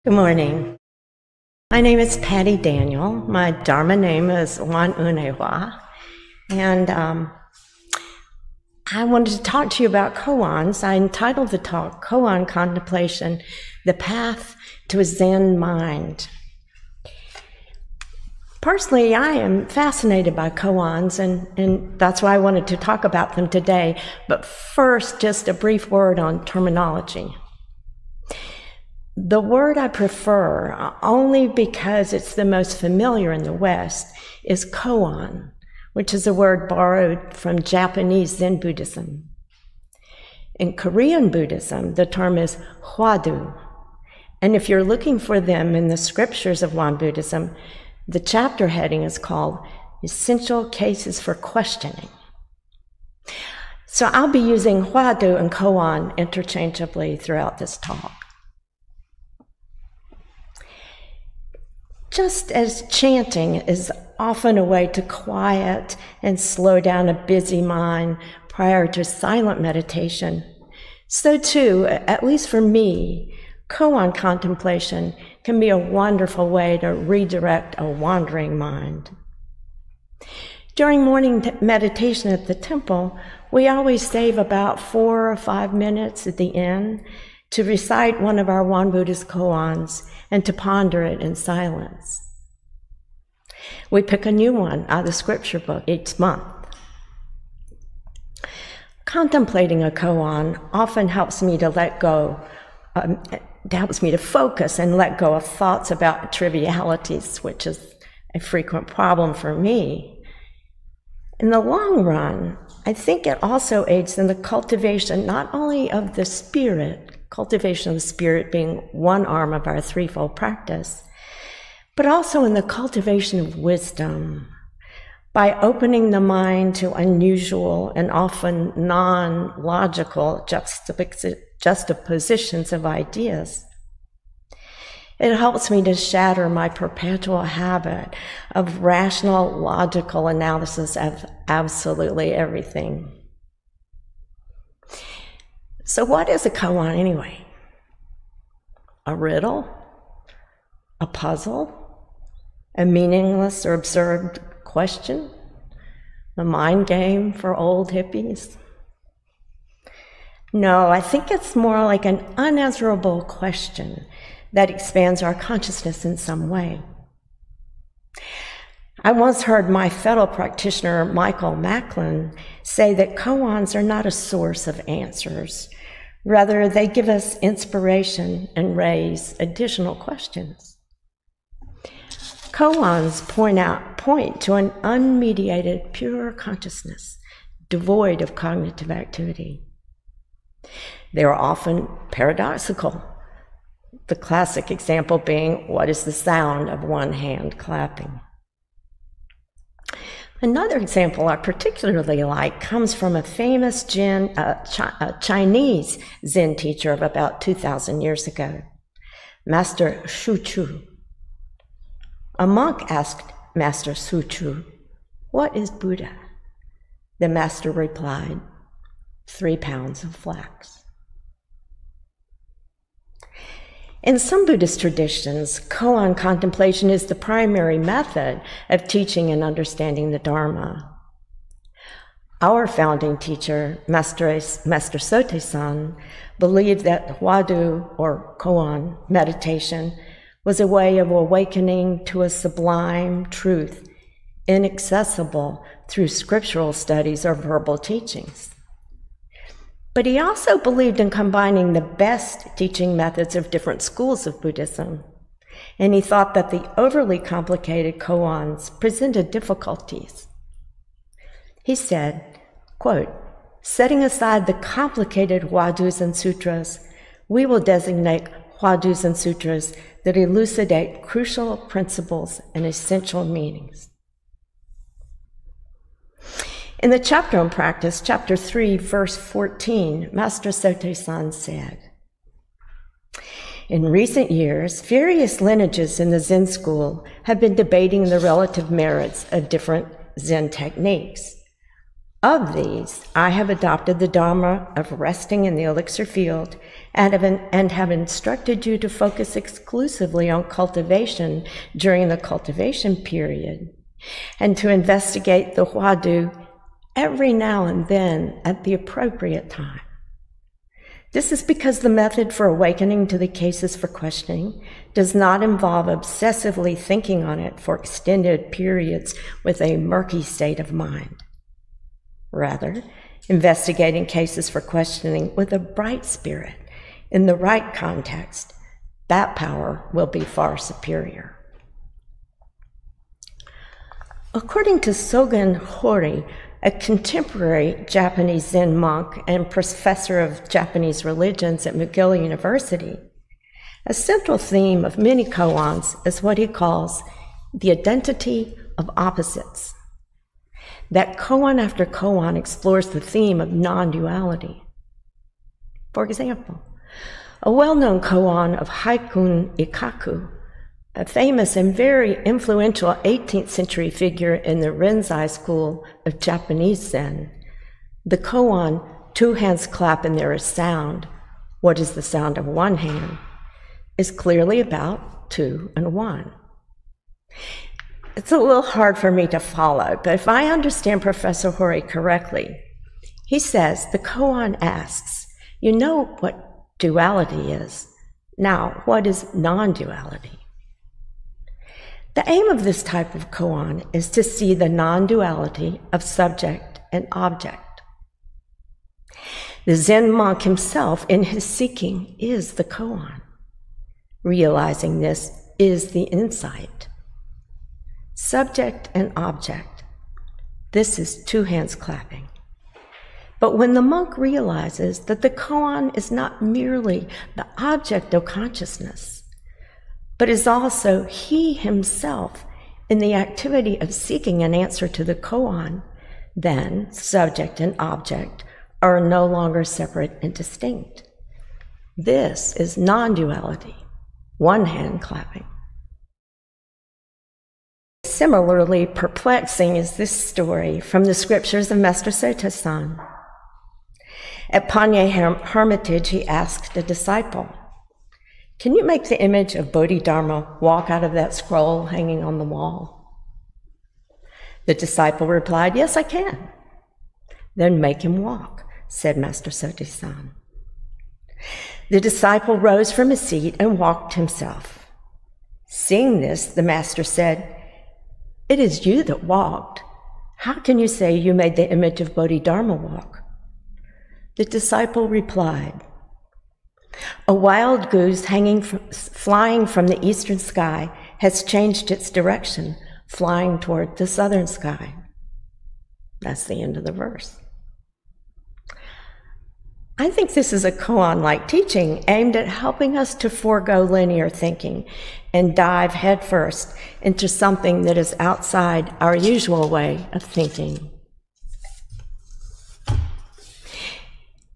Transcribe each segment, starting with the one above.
Good morning. My name is Patty Daniel. My Dharma name is Wan Unehua. And I wanted to talk to you about koans. I entitled the talk, Koan Contemplation, The Path to a Zen Mind. Personally, I am fascinated by koans, and that's why I wanted to talk about them today. But first, just a brief word on terminology. The word I prefer, only because it's the most familiar in the West, is koan, which is a word borrowed from Japanese Zen Buddhism. In Korean Buddhism, the term is hwadu. And if you're looking for them in the scriptures of Won Buddhism, the chapter heading is called Essential Cases for Questioning. So I'll be using hwadu and koan interchangeably throughout this talk. Just as chanting is often a way to quiet and slow down a busy mind prior to silent meditation, so too, at least for me, koan contemplation can be a wonderful way to redirect a wandering mind. During morning meditation at the temple, we always save about 4 or 5 minutes at the end to recite one of our Won Buddhist koans and to ponder it in silence. We pick a new one out of the scripture book each month. Contemplating a koan often helps me to let go, helps me to focus and let go of thoughts about trivialities, which is a frequent problem for me. In the long run, I think it also aids in the cultivation not only of the spirit, cultivation of the spirit being one arm of our threefold practice, but also in the cultivation of wisdom by opening the mind to unusual and often non-logical juxtapositions of ideas. It helps me to shatter my perpetual habit of rational, logical analysis of absolutely everything. So what is a koan anyway? A riddle? A puzzle? A meaningless or absurd question? A mind game for old hippies? No, I think it's more like an unanswerable question that expands our consciousness in some way. I once heard my fellow practitioner, Michael Macklin, say that koans are not a source of answers. Rather, they give us inspiration and raise additional questions. Koans point to an unmediated, pure consciousness, devoid of cognitive activity. They are often paradoxical, the classic example being, what is the sound of one hand clapping? Another example I particularly like comes from a famous Chinese Zen teacher of about 2,000 years ago, Master Shu Chu. A monk asked Master Shu Chu, "What is Buddha?" The master replied, 3 pounds of flax. In some Buddhist traditions, koan contemplation is the primary method of teaching and understanding the Dharma. Our founding teacher, Master Sotaesan, believed that hwadu, or koan meditation, was a way of awakening to a sublime truth, inaccessible through scriptural studies or verbal teachings. But he also believed in combining the best teaching methods of different schools of Buddhism, and he thought that the overly complicated koans presented difficulties. He said, quote, "Setting aside the complicated hwadus and sutras, we will designate hwadus and sutras that elucidate crucial principles and essential meanings." In the chapter on practice, chapter 3, verse 14, Master Sotaesan said, "In recent years, various lineages in the Zen school have been debating the relative merits of different Zen techniques. Of these, I have adopted the Dharma of resting in the elixir field and have instructed you to focus exclusively on cultivation during the cultivation period, and to investigate the Huadu every now and then at the appropriate time. This is because the method for awakening to the cases for questioning does not involve obsessively thinking on it for extended periods with a murky state of mind. Rather, investigating cases for questioning with a bright spirit in the right context, that power will be far superior. According to Sogen Hori, a contemporary Japanese Zen monk and professor of Japanese religions at McGill University, a central theme of many koans is what he calls the identity of opposites. That koan after koan explores the theme of non-duality. For example, a well-known koan of Haikun Ikaku, a famous and very influential 18th century figure in the Rinzai school of Japanese Zen. The koan, "Two hands clap and there is sound. What is the sound of one hand?" is clearly about two and one. It's a little hard for me to follow, but if I understand Professor Hori correctly, he says the koan asks, you know what duality is. Now, what is non-duality? The aim of this type of koan is to see the non-duality of subject and object. The Zen monk himself, in his seeking, is the koan. Realizing this is the insight. Subject and object. This is two hands clapping. But when the monk realizes that the koan is not merely the object of consciousness, but is also he himself in the activity of seeking an answer to the koan, then subject and object are no longer separate and distinct. This is non-duality, one hand clapping. Similarly perplexing is this story from the scriptures of Master Sotasan. At Panye Hermitage, he asked a disciple, "Can you make the image of Bodhidharma walk out of that scroll hanging on the wall?" The disciple replied, "Yes, I can." "Then make him walk," said Master Sotasan. The disciple rose from his seat and walked himself. Seeing this, the master said, "It is you that walked. How can you say you made the image of Bodhidharma walk?" The disciple replied, "A wild goose flying from the eastern sky has changed its direction, flying toward the southern sky." That's the end of the verse. I think this is a koan-like teaching aimed at helping us to forego linear thinking and dive headfirst into something that is outside our usual way of thinking.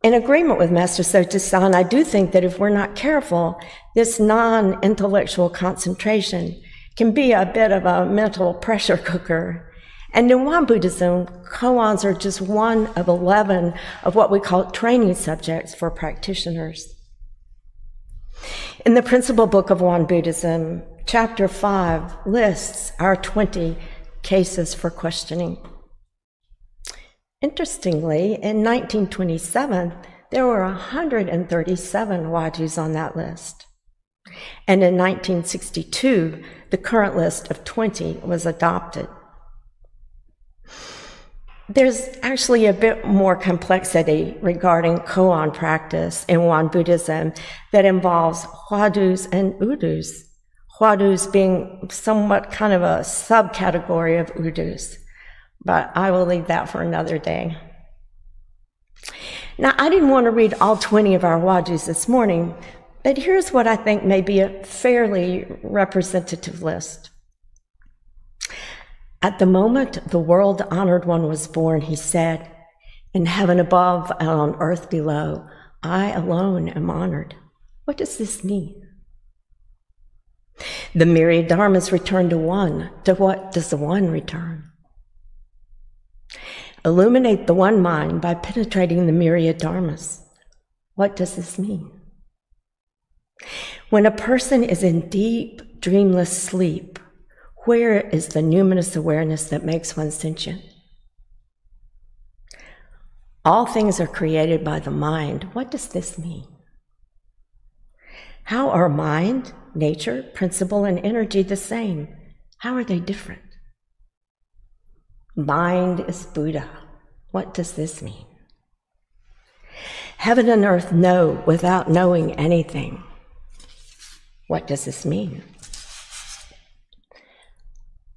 In agreement with Master Sotasan, I do think that if we're not careful, this non-intellectual concentration can be a bit of a mental pressure cooker. And in Won Buddhism, koans are just one of 11 of what we call training subjects for practitioners. In the principal book of Won Buddhism, chapter 5 lists our 20 cases for questioning. Interestingly, in 1927, there were 137 wadus on that list. And in 1962, the current list of 20 was adopted. There's actually a bit more complexity regarding koan practice in Won Buddhism that involves huadus and udus, huadus being somewhat kind of a subcategory of udus, but I will leave that for another day. Now, I didn't want to read all 20 of our wadus this morning, but here's what I think may be a fairly representative list. At the moment the world-honored one was born, he said, "In heaven above and on earth below, I alone am honored." What does this mean? The myriad dharmas return to one. To what does the one return? illuminate the one mind by penetrating the myriad dharmas. What does this mean? When a person is in deep, dreamless sleep, where is the numinous awareness that makes one sentient? All things are created by the mind. What does this mean? How are mind, nature, principle, and energy the same? How are they different? Mind is Buddha. What does this mean? Heaven and earth know without knowing anything. What does this mean?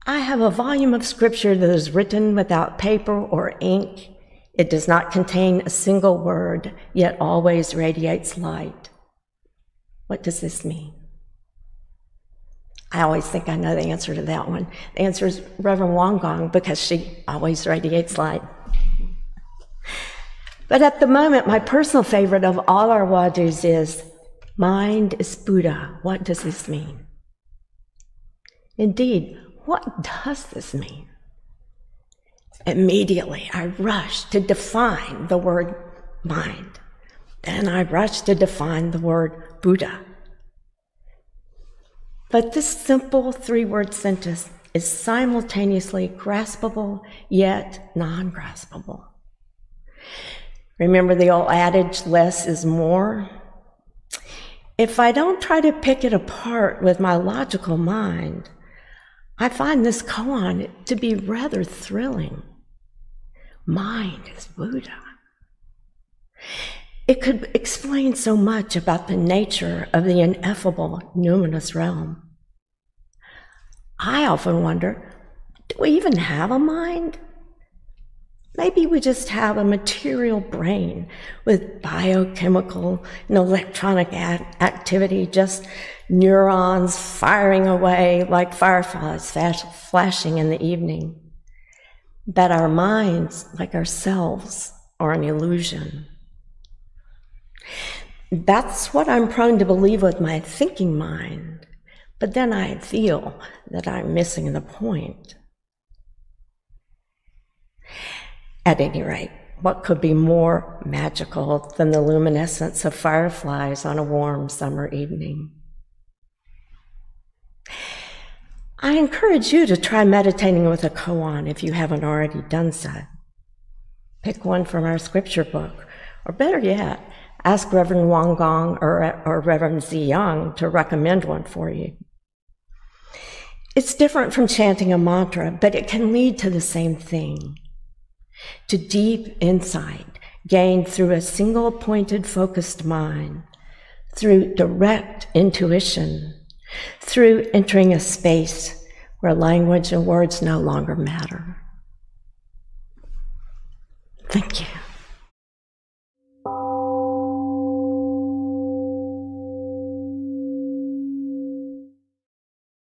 I have a volume of scripture that is written without paper or ink. It does not contain a single word, yet always radiates light. What does this mean? I always think I know the answer to that one. The answer is Reverend Wonkong, because she always radiates light. But at the moment, my personal favorite of all our wadus is, mind is Buddha. What does this mean? Indeed, what does this mean? Immediately, I rush to define the word mind. Then I rush to define the word Buddha. But this simple three-word sentence is simultaneously graspable, yet non-graspable. Remember the old adage, less is more? If I don't try to pick it apart with my logical mind, I find this koan to be rather thrilling. Mind is Buddha. It could explain so much about the nature of the ineffable numinous realm. I often wonder, do we even have a mind? Maybe we just have a material brain with biochemical and electronic activity, just neurons firing away like fireflies flashing in the evening. That our minds, like ourselves, are an illusion. That's what I'm prone to believe with my thinking mind, but then I feel that I'm missing the point. At any rate, what could be more magical than the luminescence of fireflies on a warm summer evening? I encourage you to try meditating with a koan if you haven't already done so. Pick one from our scripture book, or better yet, ask Reverend Wonkong or Reverend Ziyang to recommend one for you. It's different from chanting a mantra, but it can lead to the same thing, to deep insight gained through a single pointed focused mind, through direct intuition, through entering a space where language and words no longer matter. Thank you.